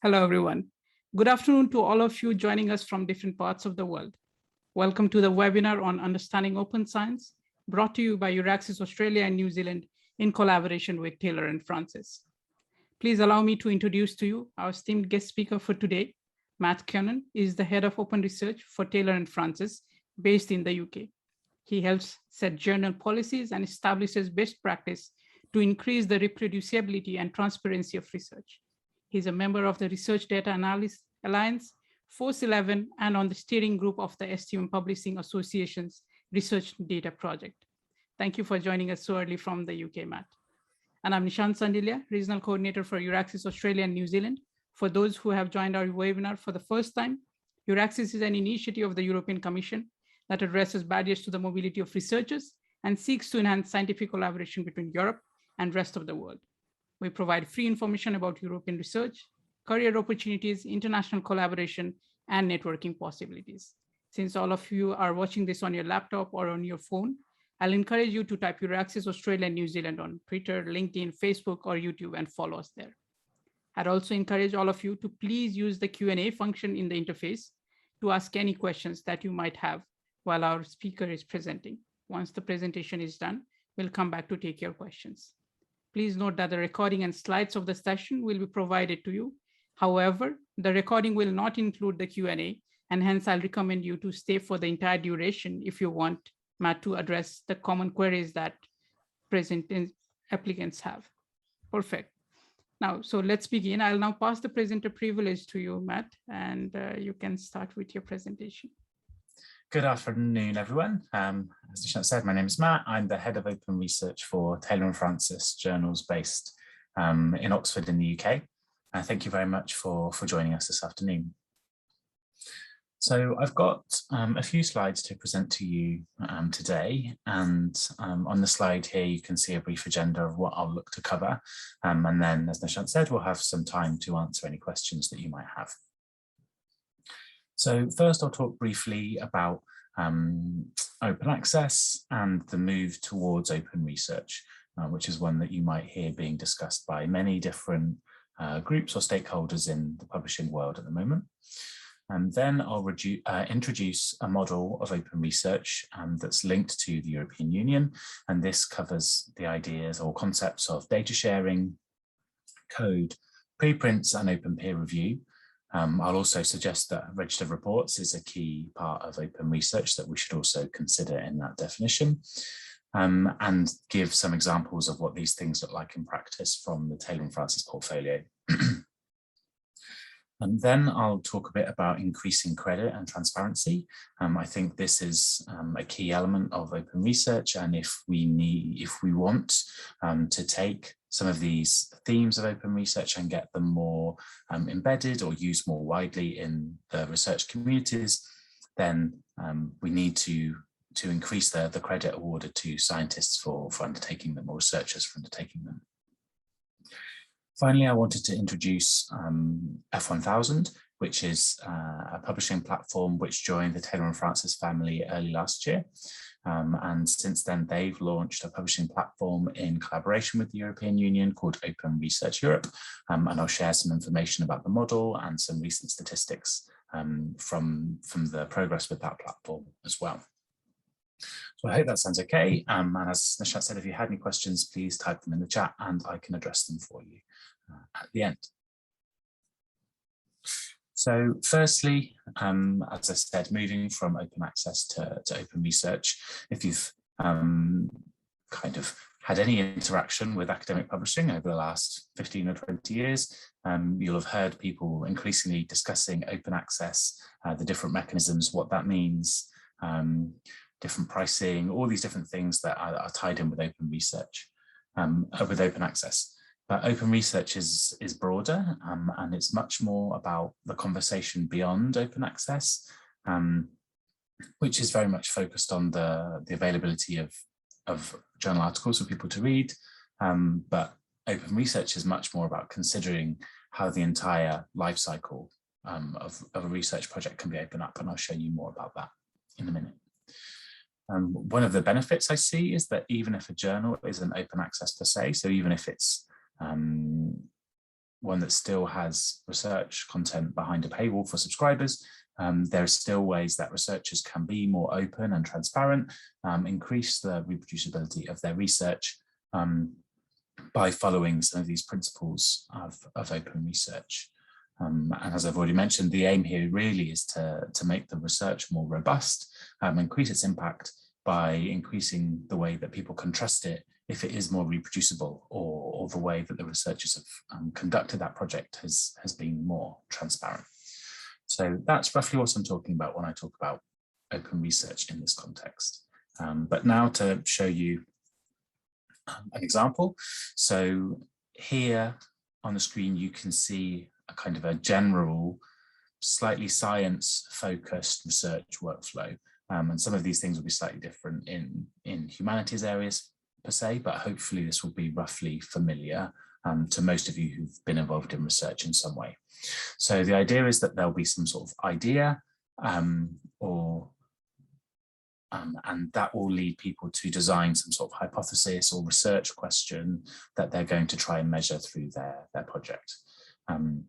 Hello, everyone. Good afternoon to all of you joining us from different parts of the world. Welcome to the webinar on Understanding Open Science, brought to you by EURAXESS Australia and New Zealand in collaboration with Taylor and Francis. Please allow me to introduce to you our esteemed guest speaker for today. Matt Cannon is the head of open research for Taylor and Francis, based in the UK. He helps set journal policies and establishes best practice to increase the reproducibility and transparency of research. He's a member of the Research Data Analysis Alliance, Force 11, and on the steering group of the STM Publishing Association's Research Data Project. Thank you for joining us so early from the UK, Matt. And I'm Nishant Sandilia, Regional Coordinator for EURAXESS Australia and New Zealand. For those who have joined our webinar for the first time, EURAXESS is an initiative of the European Commission that addresses barriers to the mobility of researchers and seeks to enhance scientific collaboration between Europe and the rest of the world. We provide free information about European research, career opportunities, international collaboration, and networking possibilities. Since all of you are watching this on your laptop or on your phone, I'll encourage you to type EURAXESS Australia and New Zealand on Twitter, LinkedIn, Facebook, or YouTube and follow us there. I'd also encourage all of you to please use the Q&A function in the interface to ask any questions that you might have while our speaker is presenting. Once the presentation is done, we'll come back to take your questions. Please note that the recording and slides of the session will be provided to you. However, the recording will not include the Q&A, and hence I'll recommend you to stay for the entire duration if you want Matt to address the common queries that present applicants have. Perfect. Now, so let's begin. I'll now pass the presenter privilege to you, Matt, and you can start with your presentation. Good afternoon, everyone. As Nishant said, my name is Matt. I'm the head of open research for Taylor and Francis journals based in Oxford in the UK. Thank you very much for joining us this afternoon. So I've got a few slides to present to you today, and on the slide here you can see a brief agenda of what I'll look to cover, and then, as Nishant said, we'll have some time to answer any questions that you might have. So first I'll talk briefly about open access and the move towards open research, which is one that you might hear being discussed by many different groups or stakeholders in the publishing world at the moment. And then I'll introduce a model of open research that's linked to the European Union, and this covers the ideas or concepts of data sharing, code, preprints, and open peer review. I'll also suggest that registered reports is a key part of open research that we should also consider in that definition, and give some examples of what these things look like in practice from the Taylor and Francis portfolio. And then I'll talk a bit about increasing credit and transparency. I think this is a key element of open research, and if we want to take some of these themes of open research and get them more embedded or used more widely in the research communities, then we need to increase the credit awarded to scientists for undertaking them, or researchers for undertaking them. Finally, I wanted to introduce F1000, which is a publishing platform which joined the Taylor and Francis family early last year. And since then, they've launched a publishing platform in collaboration with the European Union called Open Research Europe. And I'll share some information about the model and some recent statistics from the progress with that platform as well. So I hope that sounds okay. And as Nishant said, if you had any questions, please type them in the chat and I can address them for you at the end. So firstly, as I said, moving from open access to open research, if you've kind of had any interaction with academic publishing over the last 15 or 20 years, you'll have heard people increasingly discussing open access, the different mechanisms, what that means, different pricing, all these different things that are tied in with open research, with open access. But open research is broader, and it's much more about the conversation beyond open access, which is very much focused on the availability of journal articles for people to read. But open research is much more about considering how the entire life cycle of a research project can be opened up, and I'll show you more about that in a minute. One of the benefits I see is that even if a journal isn't open access per se, so even if it's one that still has research content behind a paywall for subscribers, there are still ways that researchers can be more open and transparent, increase the reproducibility of their research by following some of these principles of open research. And as I've already mentioned, the aim here really is to make the research more robust, increase its impact by increasing the way that people can trust it if it is more reproducible, or the way that the researchers have conducted that project has been more transparent. So that's roughly what I'm talking about when I talk about open research in this context. But now to show you an example. So here on the screen, you can see a kind of a general, slightly science-focused research workflow. And some of these things will be slightly different in humanities areas per se, but hopefully this will be roughly familiar to most of you who've been involved in research in some way. So the idea is that there'll be some sort of idea and that will lead people to design some sort of hypothesis or research question that they're going to try and measure through their project. And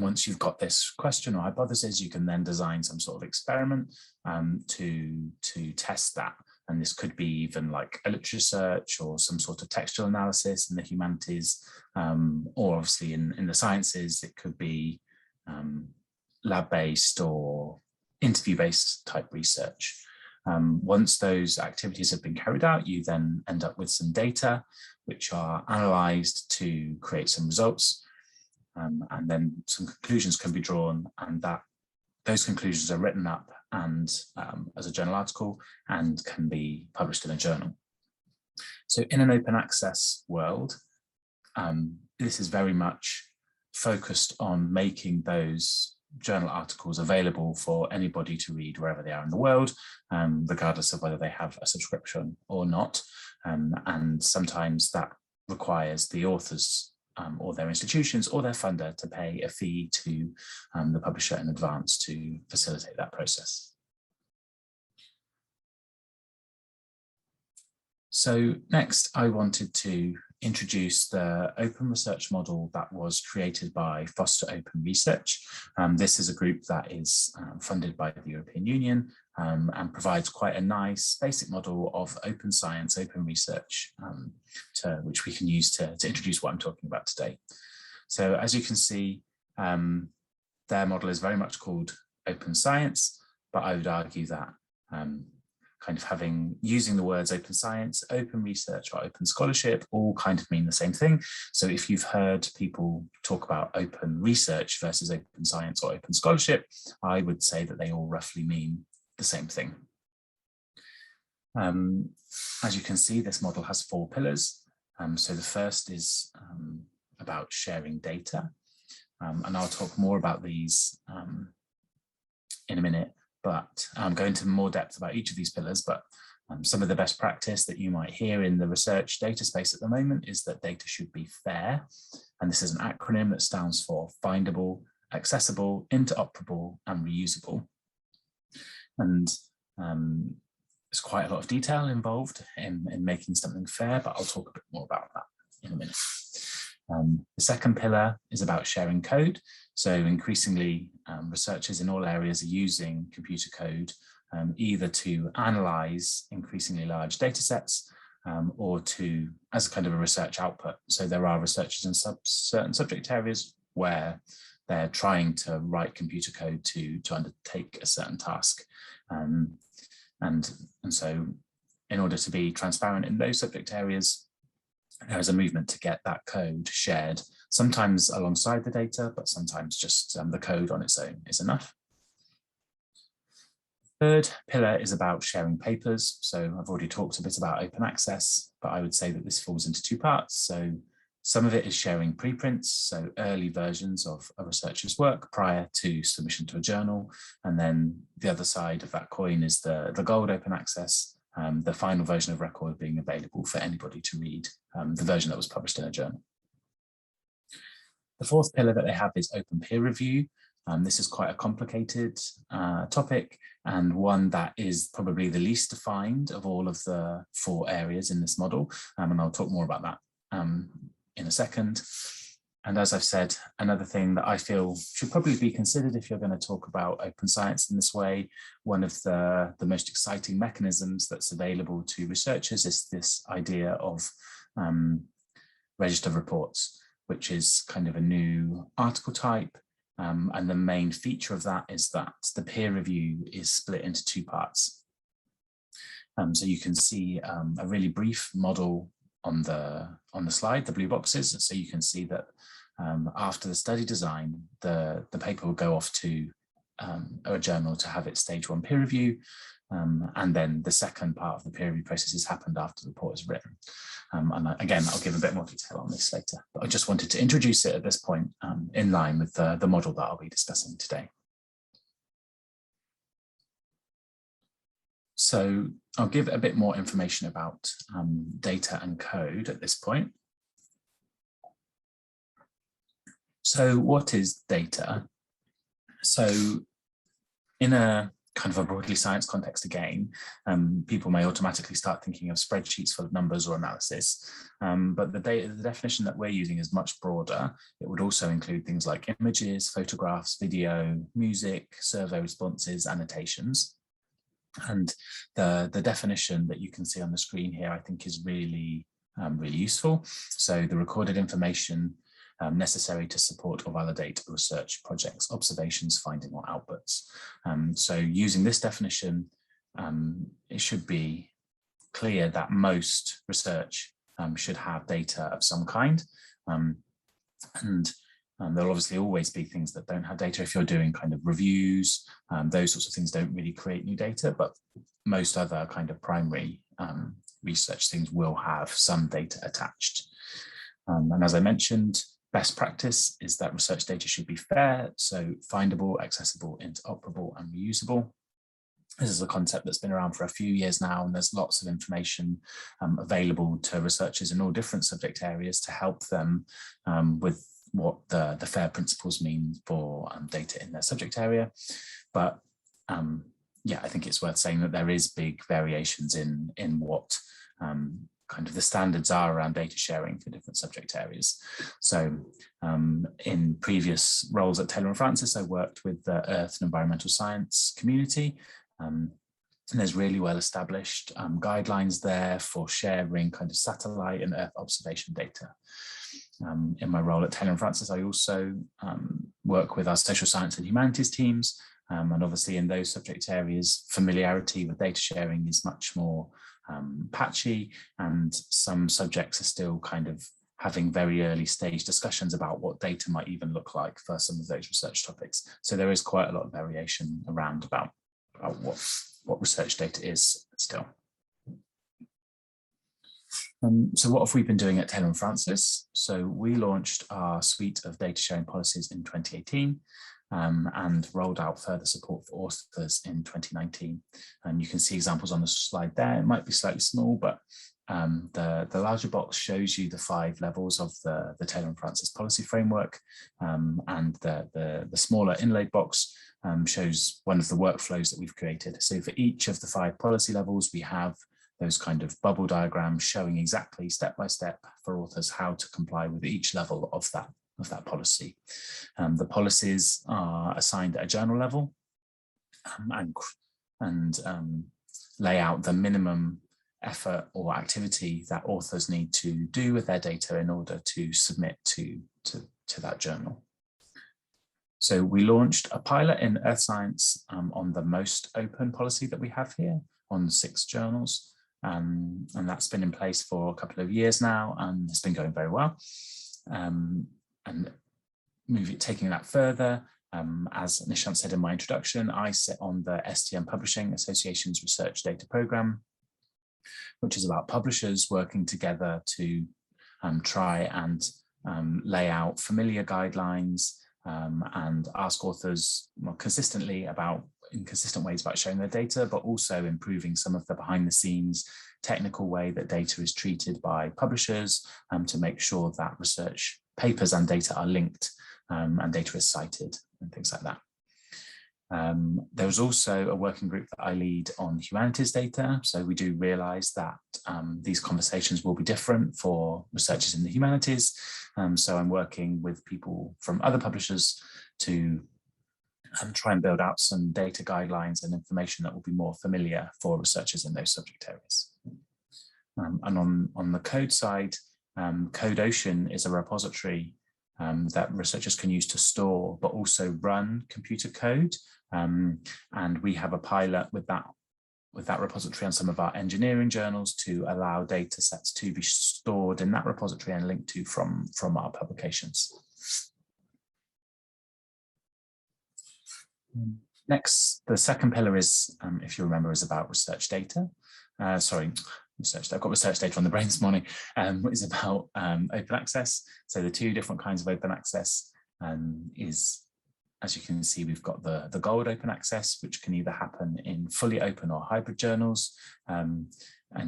once you've got this question or hypothesis, you can then design some sort of experiment to test that. And this could be even like a literature search or some sort of textual analysis in the humanities, or obviously in the sciences, it could be lab-based or interview-based type research. Once those activities have been carried out, you then end up with some data which are analysed to create some results, and then some conclusions can be drawn, and those conclusions are written up and as a journal article and can be published in a journal. So in an open access world, this is very much focused on making those journal articles available for anybody to read wherever they are in the world, regardless of whether they have a subscription or not. And sometimes that requires the authors or their institutions or their funder to pay a fee to the publisher in advance to facilitate that process. So next, I wanted to introduce the open research model that was created by Foster Open Research. This is a group that is funded by the European Union and provides quite a nice basic model of open science, open research, which we can use to introduce what I'm talking about today. So as you can see, their model is very much called open science, but I would argue that kind of using the words open science, open research, or open scholarship all kind of mean the same thing. So if you've heard people talk about open research versus open science or open scholarship, I would say that they all roughly mean the same thing. As you can see, this model has 4 pillars. So the first is about sharing data, and I'll talk more about these in a minute. But I'm going into more depth about each of these pillars, but some of the best practice that you might hear in the research data space at the moment is that data should be fair. And this is an acronym that stands for findable, accessible, interoperable, and reusable. And there's quite a lot of detail involved in making something fair, but I'll talk a bit more about that in a minute. The second pillar is about sharing code. So increasingly, researchers in all areas are using computer code either to analyze increasingly large data sets or as kind of a research output. So there are researchers in certain subject areas where they're trying to write computer code to undertake a certain task. And so in order to be transparent in those subject areas, there is a movement to get that code shared, sometimes alongside the data, but sometimes just the code on its own is enough. Third pillar is about sharing papers. So I've already talked a bit about open access, but I would say that this falls into 2 parts. So some of it is sharing preprints, so early versions of a researcher's work prior to submission to a journal. And then the other side of that coin is the gold open access, the final version of record being available for anybody to read, the version that was published in a journal. The fourth pillar that they have is open peer review. This is quite a complicated topic, and one that is probably the least defined of all of the 4 areas in this model. And I'll talk more about that in a second. And as I've said, another thing that I feel should probably be considered if you're going to talk about open science in this way, one of the most exciting mechanisms that's available to researchers is this idea of register of reports, which is kind of a new article type. And the main feature of that is that the peer review is split into two parts. So you can see a really brief model on the slide, the blue boxes. So you can see that after the study design, the paper will go off to a journal to have its stage 1 peer review. And then the second part of the peer review process has happened after the report is written. And again, I'll give a bit more detail on this later, but I just wanted to introduce it at this point in line with the model that I'll be discussing today. So I'll give a bit more information about data and code at this point. So what is data? So in a kind of a broadly science context again, people may automatically start thinking of spreadsheets full of numbers or analysis, but the definition that we're using is much broader. It would also include things like images, photographs, video, music, survey responses, annotations. And the definition that you can see on the screen here, I think is really, really useful. So the recorded information necessary to support or validate a research project's observations, finding or outputs. So using this definition, it should be clear that most research should have data of some kind. There'll obviously always be things that don't have data. If you're doing kind of reviews, those sorts of things don't really create new data, but most other kind of primary research things will have some data attached. And as I mentioned, best practice is that research data should be fair, so findable, accessible, interoperable, and reusable. This is a concept that's been around for a few years now, and there's lots of information available to researchers in all different subject areas to help them with what the FAIR principles mean for data in their subject area. But yeah, I think it's worth saying that there is big variations in what kind of the standards are around data sharing for different subject areas. So in previous roles at Taylor & Francis, I worked with the Earth and Environmental Science community. And there's really well established guidelines there for sharing kind of satellite and Earth observation data. In my role at Taylor & Francis, I also work with our social science and humanities teams. And obviously in those subject areas, familiarity with data sharing is much more patchy, and some subjects are still kind of having very early stage discussions about what data might even look like for some of those research topics. So there is quite a lot of variation around about what research data is still. So what have we been doing at Taylor & Francis? So we launched our suite of data sharing policies in 2018 and rolled out further support for authors in 2019. And you can see examples on the slide there. It might be slightly small, but the larger box shows you the 5 levels of the Taylor & Francis policy framework, and the smaller inlaid box shows one of the workflows that we've created. So for each of the 5 policy levels, we have those kind of bubble diagrams showing exactly step by step for authors how to comply with each level of that policy. The policies are assigned at a journal level and lay out the minimum effort or activity that authors need to do with their data in order to submit to that journal. So we launched a pilot in Earth Science on the most open policy that we have here on 6 journals. And that's been in place for a couple of years now, and it's been going very well. And taking that further, as Nishant said in my introduction, I sit on the STM Publishing Association's Research Data Programme, which is about publishers working together to try and lay out familiar guidelines and ask authors more consistently in consistent ways about sharing their data, but also improving some of the behind the scenes technical way that data is treated by publishers to make sure that research papers and data are linked and data is cited and things like that. There's also a working group that I lead on humanities data. So we do realise that these conversations will be different for researchers in the humanities, So I'm working with people from other publishers to try and build out some data guidelines and information that will be more familiar for researchers in those subject areas. And on the code side, CodeOcean is a repository that researchers can use to store, but also run computer code. And we have a pilot with that repository on some of our engineering journals to allow data sets to be stored in that repository and linked to from our publications. Next, the second pillar is, if you remember, is about research data. I've got research data on the brain this morning, is about open access. So the two different kinds of open access is, as you can see, we've got the gold open access, which can either happen in fully open or hybrid journals, and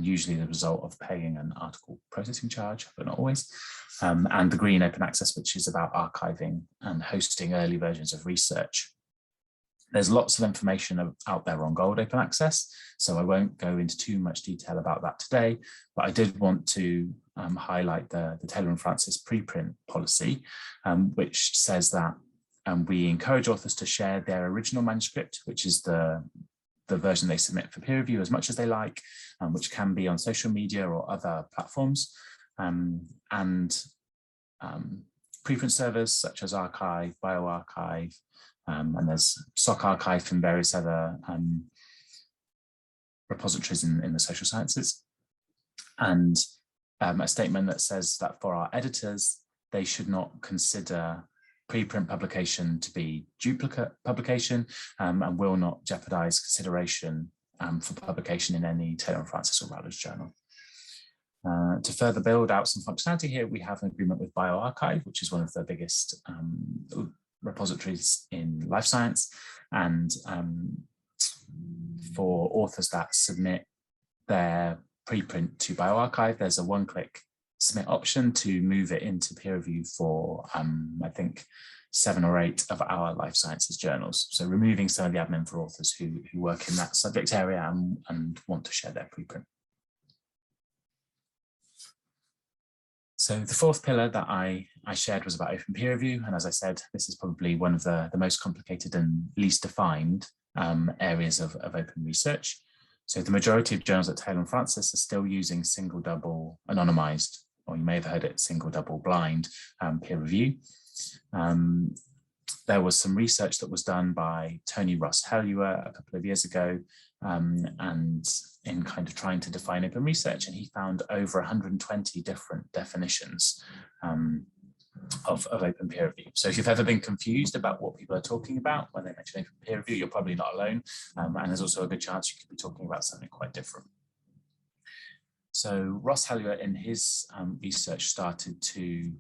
usually the result of paying an article processing charge, but not always. And the green open access, which is about archiving and hosting early versions of research. There's lots of information out there on gold open access, so I won't go into too much detail about that today, but I did want to highlight the Taylor and Francis preprint policy, which says that we encourage authors to share their original manuscript, which is the version they submit for peer review, as much as they like, which can be on social media or other platforms, and preprint servers such as Archive, bioRxiv, and there's SOC Archive and various other repositories in the social sciences. And a statement that says that for our editors, they should not consider preprint publication to be duplicate publication and will not jeopardize consideration for publication in any Taylor and Francis or Routledge journal. To further build out some functionality here, we have an agreement with bioRxiv, which is one of the biggest repositories in life science, and for authors that submit their preprint to bioRxiv, there's a one-click submit option to move it into peer review for I think 7 or 8 of our life sciences journals. So removing some of the admin for authors who work in that subject area and want to share their preprint. So the fourth pillar that I shared was about open peer review. And as I said, this is probably one of the most complicated and least defined areas of open research. So the majority of journals at Taylor and Francis are still using single double anonymized, or you may have heard it, single double blind peer review. There was some research that was done by Tony Ross-Helluer a couple of years ago, and in kind of trying to define open research, and he found over 120 different definitions of open peer review. So if you've ever been confused about what people are talking about when they mention open peer review, you're probably not alone, and there's also a good chance you could be talking about something quite different. So Ross-Helluer in his research started to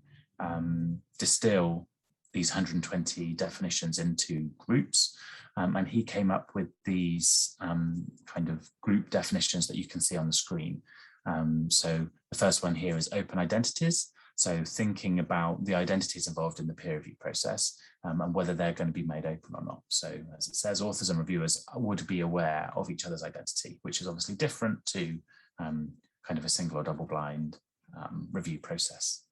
distill these 120 definitions into groups, and he came up with these kind of group definitions that you can see on the screen. So the first one here is open identities. So thinking about the identities involved in the peer review process and whether they're going to be made open or not. So as it says, authors and reviewers would be aware of each other's identity, which is obviously different to kind of a single or double blind review process.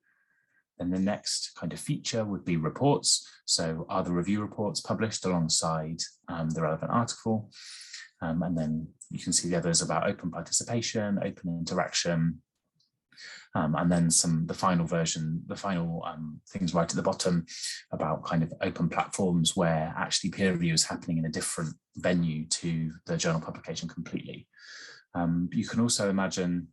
Then the next kind of feature would be reports. So are the review reports published alongside the relevant article? And then you can see the others about open participation, open interaction, and then the final version, the final things right at the bottom about kind of open platforms where actually peer review is happening in a different venue to the journal publication completely. You can also imagine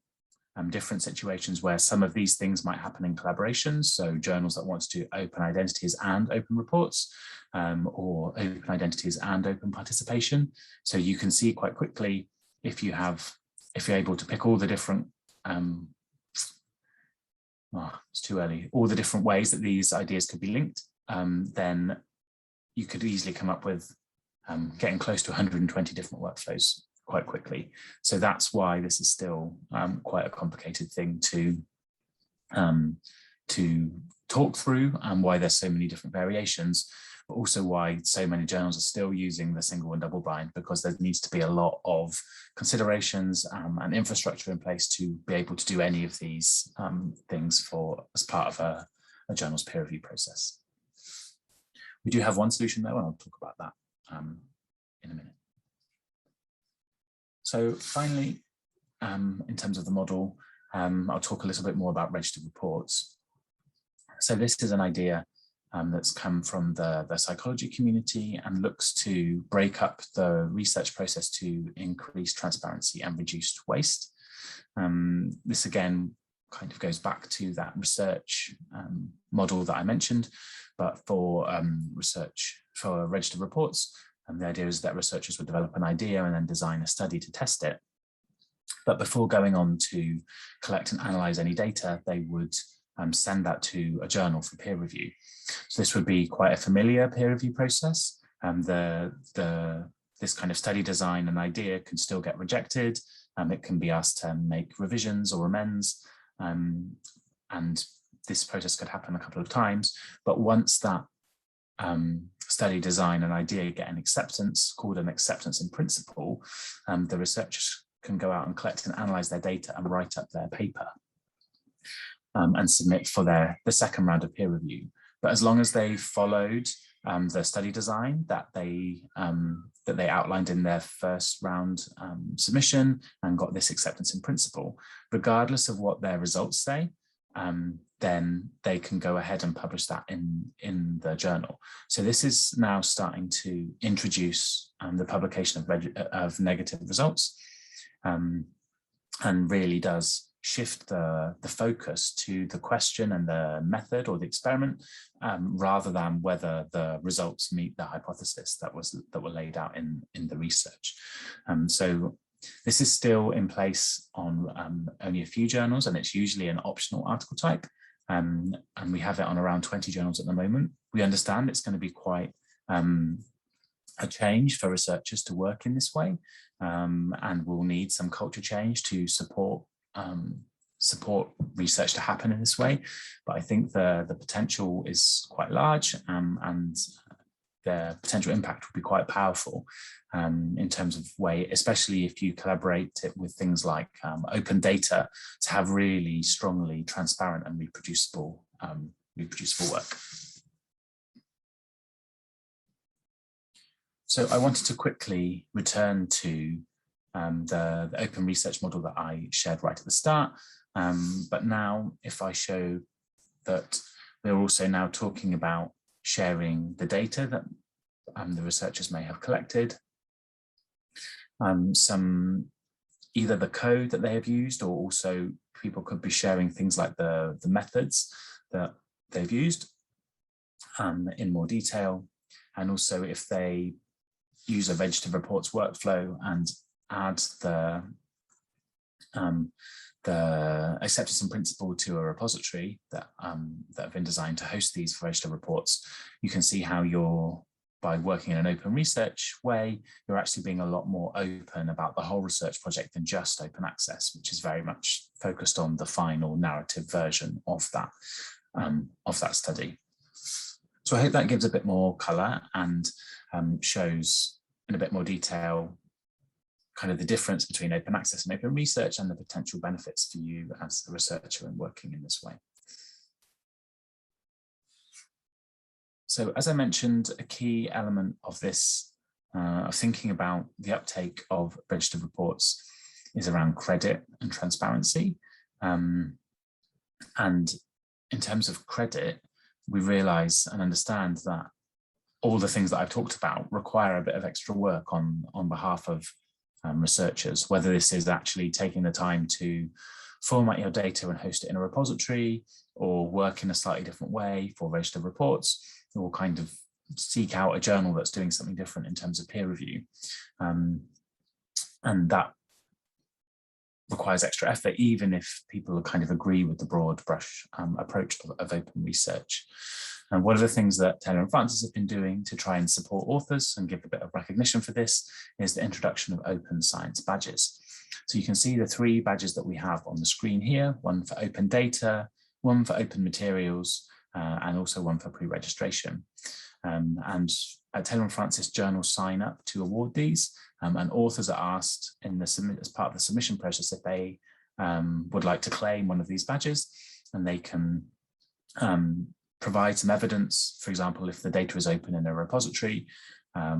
different situations where some of these things might happen in collaborations. So journals that want to do open identities and open reports, or open identities and open participation. So you can see quite quickly if you're able to pick all the different, it's too early, all the different ways that these ideas could be linked, then you could easily come up with getting close to 120 different workflows quite quickly. So that's why this is still quite a complicated thing to talk through, and why there's so many different variations, but also why so many journals are still using the single and double blind, because there needs to be a lot of considerations and infrastructure in place to be able to do any of these things as part of a journal's peer review process. We do have one solution though, and I'll talk about that in a minute. So finally, in terms of the model, I'll talk a little bit more about registered reports. So this is an idea that's come from the psychology community and looks to break up the research process to increase transparency and reduce waste. This again kind of goes back to that research model that I mentioned, but for research for registered reports, the idea is that researchers would develop an idea and then design a study to test it. But before going on to collect and analyze any data, they would send that to a journal for peer review. So this would be quite a familiar peer review process. This kind of study design and idea can still get rejected. It can be asked to make revisions or amends. And this process could happen a couple of times. But once that study design and idea get an acceptance, called an acceptance in principle, the researchers can go out and collect and analyze their data and write up their paper and submit for the second round of peer review. But as long as they followed the study design that they outlined in their first round submission and got this acceptance in principle, regardless of what their results say, then they can go ahead and publish that in the journal. So this is now starting to introduce the publication of negative results, and really does shift the focus to the question and the method or the experiment, rather than whether the results meet the hypothesis that were laid out in the research. So this is still in place on only a few journals, and it's usually an optional article type. And we have it on around 20 journals at the moment. We understand it's going to be quite a change for researchers to work in this way, and we'll need some culture change to support research to happen in this way. But I think the potential is quite large, and the potential impact will be quite powerful in terms of way, especially if you collaborate it with things like open data to have really strongly transparent and reproducible work. So I wanted to quickly return to the open research model that I shared right at the start. But now if I show that we're also now talking about sharing the data that the researchers may have collected, either the code that they have used, or also people could be sharing things like the methods that they've used in more detail. And also if they use a registered reports workflow and add the acceptance in principle to a repository that have been designed to host these for registered reports, you can see how by working in an open research way, you're actually being a lot more open about the whole research project than just open access, which is very much focused on the final narrative version of that study. So I hope that gives a bit more colour and shows in a bit more detail kind of the difference between open access and open research and the potential benefits for you as the researcher in working in this way. So as I mentioned, a key element of this, of thinking about the uptake of registered reports, is around credit and transparency. And in terms of credit, we realise and understand that all the things that I've talked about require a bit of extra work on behalf of researchers, whether this is actually taking the time to format your data and host it in a repository, or work in a slightly different way for registered reports, or kind of seek out a journal that's doing something different in terms of peer review. And that requires extra effort, even if people kind of agree with the broad brush approach of open research. And one of the things that Taylor and Francis have been doing to try and support authors and give a bit of recognition for this is the introduction of open science badges. So you can see the 3 badges that we have on the screen here, one for open data, one for open materials, and also one for pre-registration. And Taylor and Francis journals sign up to award these, and authors are asked as part of the submission process if they would like to claim one of these badges, and they can provide some evidence, for example, if the data is open in a repository,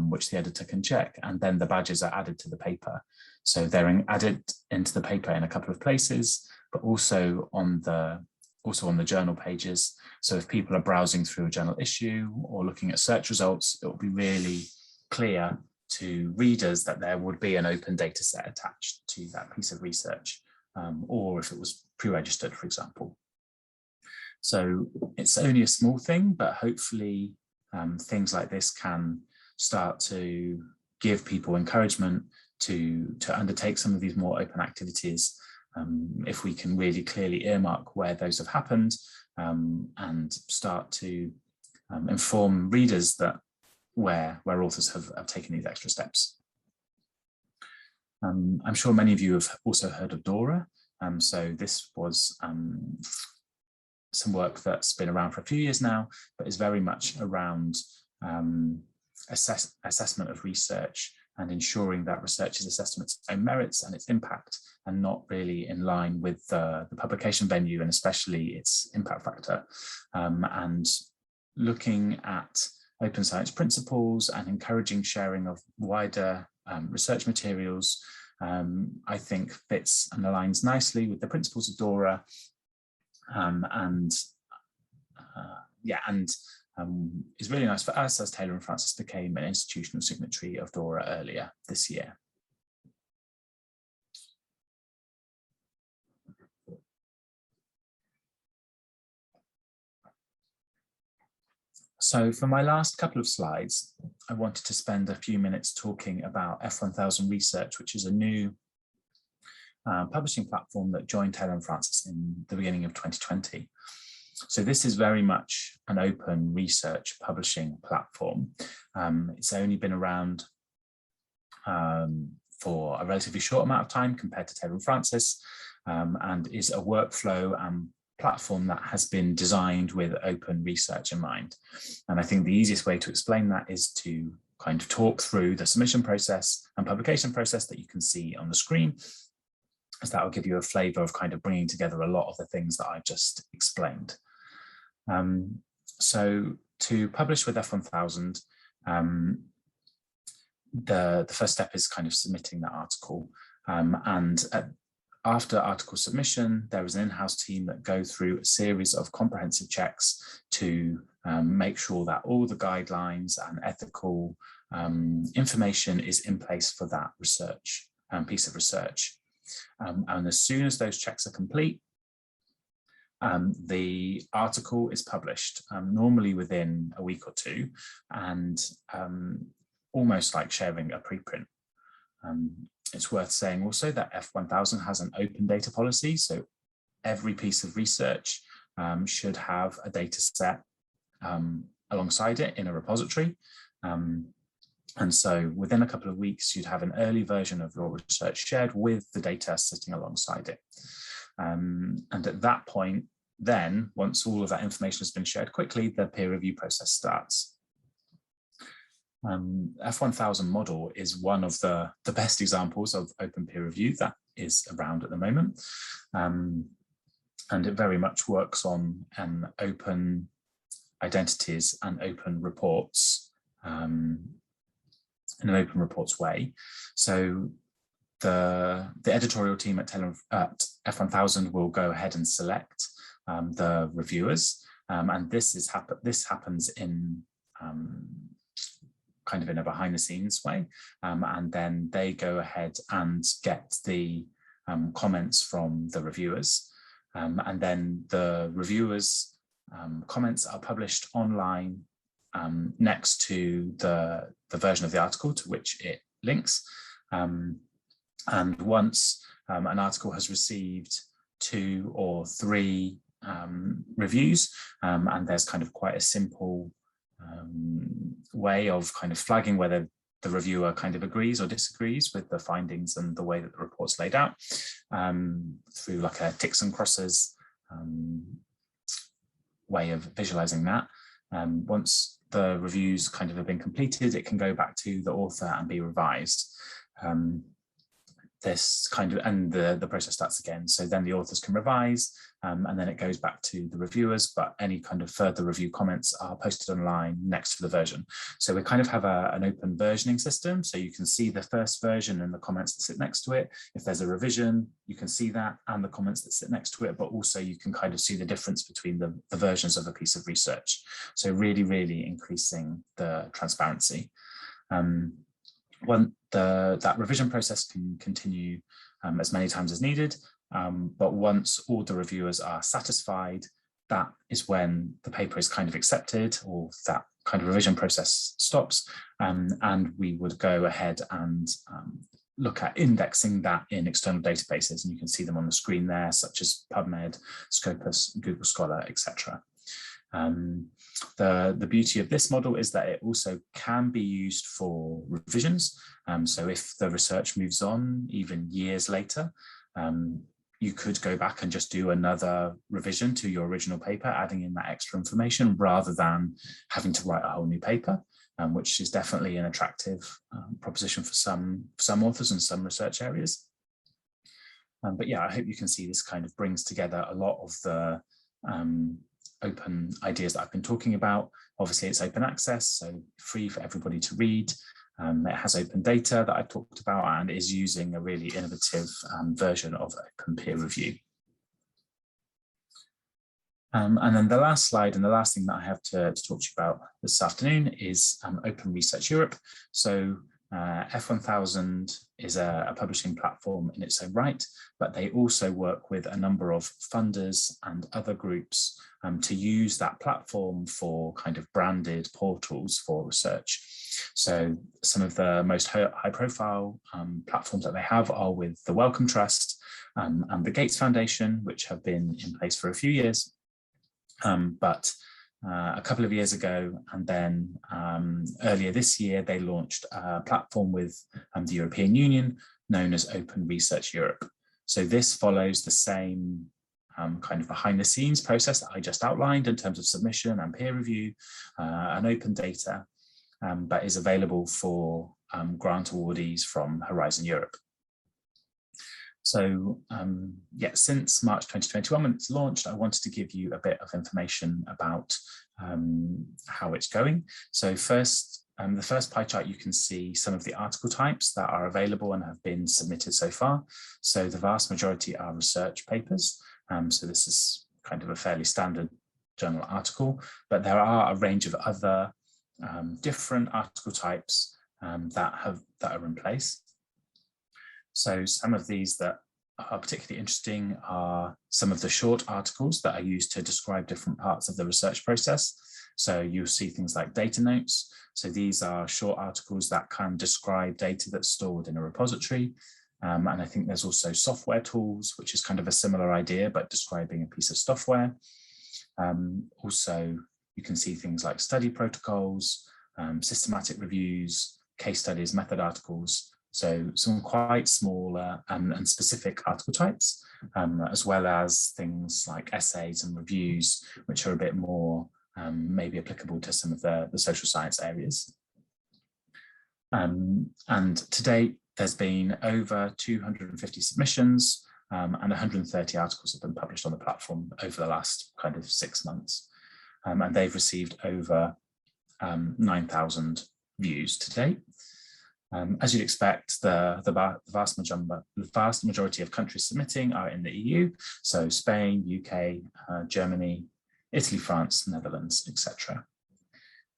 which the editor can check, and then the badges are added to the paper. So they're added into the paper in a couple of places, but also on the journal pages. So if people are browsing through a journal issue or looking at search results, it will be really clear to readers that there would be an open data set attached to that piece of research, or if it was pre-registered, for example. So it's only a small thing, but hopefully things like this can start to give people encouragement to undertake some of these more open activities, if we can really clearly earmark where those have happened, and start to inform readers that where authors have taken these extra steps. I'm sure many of you have also heard of DORA. So this was some work that's been around for a few years now, but is very much around assessment of research and ensuring that research is assessed on its own merits and its impact, and not really in line with the publication venue and especially its impact factor. And looking at open science principles and encouraging sharing of wider research materials, I think fits and aligns nicely with the principles of DORA. Is really nice for us, as Taylor and Francis became an institutional signatory of DORA earlier this year. So for my last couple of slides, I wanted to spend a few minutes talking about F1000 Research, which is a new publishing platform that joined Taylor and Francis in the beginning of 2020. So this is very much an open research publishing platform. It's only been around for a relatively short amount of time compared to Taylor and Francis, and is a workflow and platform that has been designed with open research in mind. And I think the easiest way to explain that is to kind of talk through the submission process and publication process that you can see on the screen, as that will give you a flavour of kind of bringing together a lot of the things that I've just explained. So to publish with F1000, the first step is kind of submitting that article. After article submission, there is an in-house team that go through a series of comprehensive checks to make sure that all the guidelines and ethical information is in place for that research piece of research. And as soon as those checks are complete, the article is published, normally within a week or two, and almost like sharing a preprint. It's worth saying also that F1000 has an open data policy, so every piece of research should have a data set alongside it in a repository. And so within a couple of weeks, you'd have an early version of your research shared with the data sitting alongside it. And at that point, then, once all of that information has been shared quickly, the peer review process starts. F1000 model is one of the best examples of open peer review that is around at the moment. And it very much works on an open identities and open reports, in an open reports way. So the editorial team at F1000 will go ahead and select the reviewers, and this happens in kind of in a behind the scenes way, and then they go ahead and get the comments from the reviewers, and then the reviewers' comments are published online next to the version of the article to which it links. And once an article has received 2 or 3 reviews, and there's kind of quite a simple way of kind of flagging whether the reviewer kind of agrees or disagrees with the findings and the way that the report's laid out, through like a ticks and crosses way of visualizing that. Once the reviews kind of have been completed, it can go back to the author and be revised. this kind of, and the process starts again. So then the authors can revise, and then it goes back to the reviewers, but any kind of further review comments are posted online next to the version. So we kind of have an open versioning system. So you can see the first version and the comments that sit next to it. If there's a revision, you can see that and the comments that sit next to it, but also you can kind of see the difference between the versions of a piece of research. So really, really increasing the transparency. That revision process can continue as many times as needed, but once all the reviewers are satisfied, that is when the paper is kind of accepted, or that kind of revision process stops, and we would go ahead and look at indexing that in external databases, and you can see them on the screen there, such as PubMed, Scopus, Google Scholar, etc. The beauty of this model is that it also can be used for revisions. So if the research moves on even years later, you could go back and just do another revision to your original paper, adding in that extra information rather than having to write a whole new paper, which is definitely an attractive proposition for some authors and some research areas. But yeah, I hope you can see this kind of brings together a lot of the open ideas that I've been talking about. Obviously, it's open access, so free for everybody to read. It has open data that I talked about and is using a really innovative version of open peer review. And then the last slide and the last thing that I have to talk to you about this afternoon is Open Research Europe. So F1000 is a publishing platform in its own right, but they also work with a number of funders and other groups to use that platform for kind of branded portals for research. So some of the most high profile platforms that they have are with the Wellcome Trust and the Gates Foundation, which have been in place for a few years. But a couple of years ago, and then earlier this year, they launched a platform with the European Union known as Open Research Europe. So this follows the same kind of behind the scenes process that I just outlined in terms of submission and peer review and open data, but is available for grant awardees from Horizon Europe. So yeah, since March 2021, when it's launched, I wanted to give you a bit of information about how it's going. So first, the first pie chart, you can see some of the article types that are available and have been submitted so far. So the vast majority are research papers. So this is kind of a fairly standard journal article, but there are a range of other different article types that are in place. So some of these that are particularly interesting are some of the short articles that are used to describe different parts of the research process. So you'll see things like data notes. So these are short articles that can describe data that's stored in a repository. And I think there's also software tools, which is kind of a similar idea, but describing a piece of software. Also, you can see things like study protocols, systematic reviews, case studies, method articles. So some quite smaller and specific article types, as well as things like essays and reviews, which are a bit more maybe applicable to some of the social science areas. And to date, there's been over 250 submissions and 130 articles have been published on the platform over the last kind of 6 months. And they've received over 9,000 views to date. As you'd expect, the vast majority of countries submitting are in the EU, so Spain, UK, Germany, Italy, France, Netherlands, etc.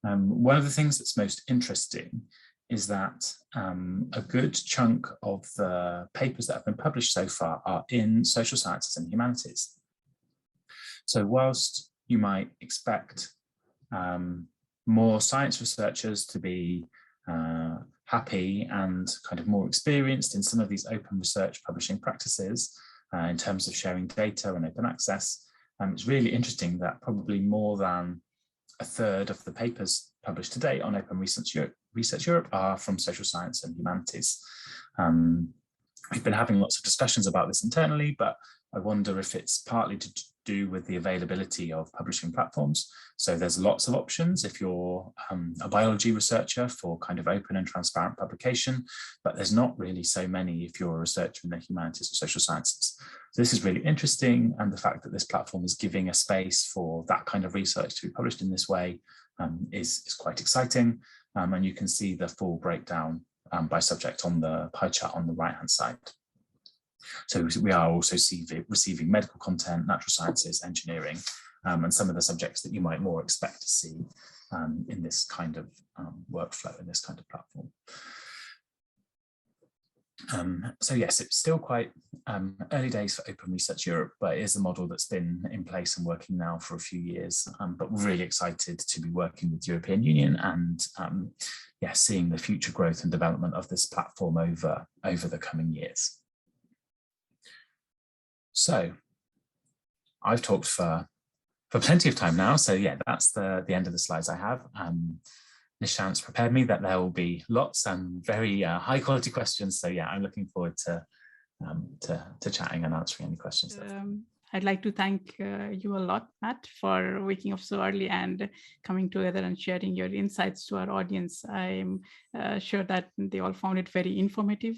One of the things that's most interesting is that a good chunk of the papers that have been published so far are in social sciences and humanities. So whilst you might expect more science researchers to be happy and kind of more experienced in some of these open research publishing practices in terms of sharing data and open access, it's really interesting that probably more than a third of the papers published today on Open Research Europe are from social science and humanities. We've been having lots of discussions about this internally, but I wonder if it's partly to do with the availability of publishing platforms. So there's lots of options if you're a biology researcher for kind of open and transparent publication, but there's not really so many if you're a researcher in the humanities or social sciences. So this is really interesting, and the fact that this platform is giving a space for that kind of research to be published in this way is quite exciting. And you can see the full breakdown by subject on the pie chart on the right-hand side. So we are also receiving medical content, natural sciences, engineering, and some of the subjects that you might more expect to see in this kind of workflow, in this kind of platform. So yes, it's still quite early days for Open Research Europe, but it is a model that's been in place and working now for a few years. But we're really excited to be working with the European Union and yeah, seeing the future growth and development of this platform over the coming years. So I've talked for plenty of time now. So yeah, that's the end of the slides I have. Nishant's prepared me that there will be lots and very high quality questions. So yeah, I'm looking forward to chatting and answering any questions. I'd like to thank you a lot, Matt, for waking up so early and coming together and sharing your insights to our audience. I'm sure that they all found it very informative.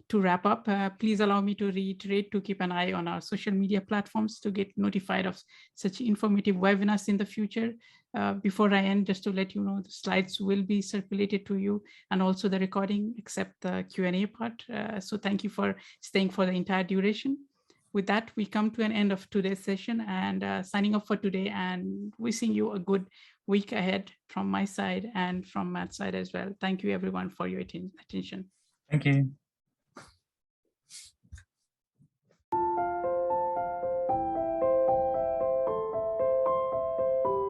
To wrap up, please allow me to reiterate to keep an eye on our social media platforms to get notified of such informative webinars in the future. Before I end, just to let you know, the slides will be circulated to you and also the recording, except the Q&A part. So thank you for staying for the entire duration. With that, we come to an end of today's session and signing off for today and wishing you a good week ahead from my side and from Matt's side as well. Thank you everyone for your attention. Thank you.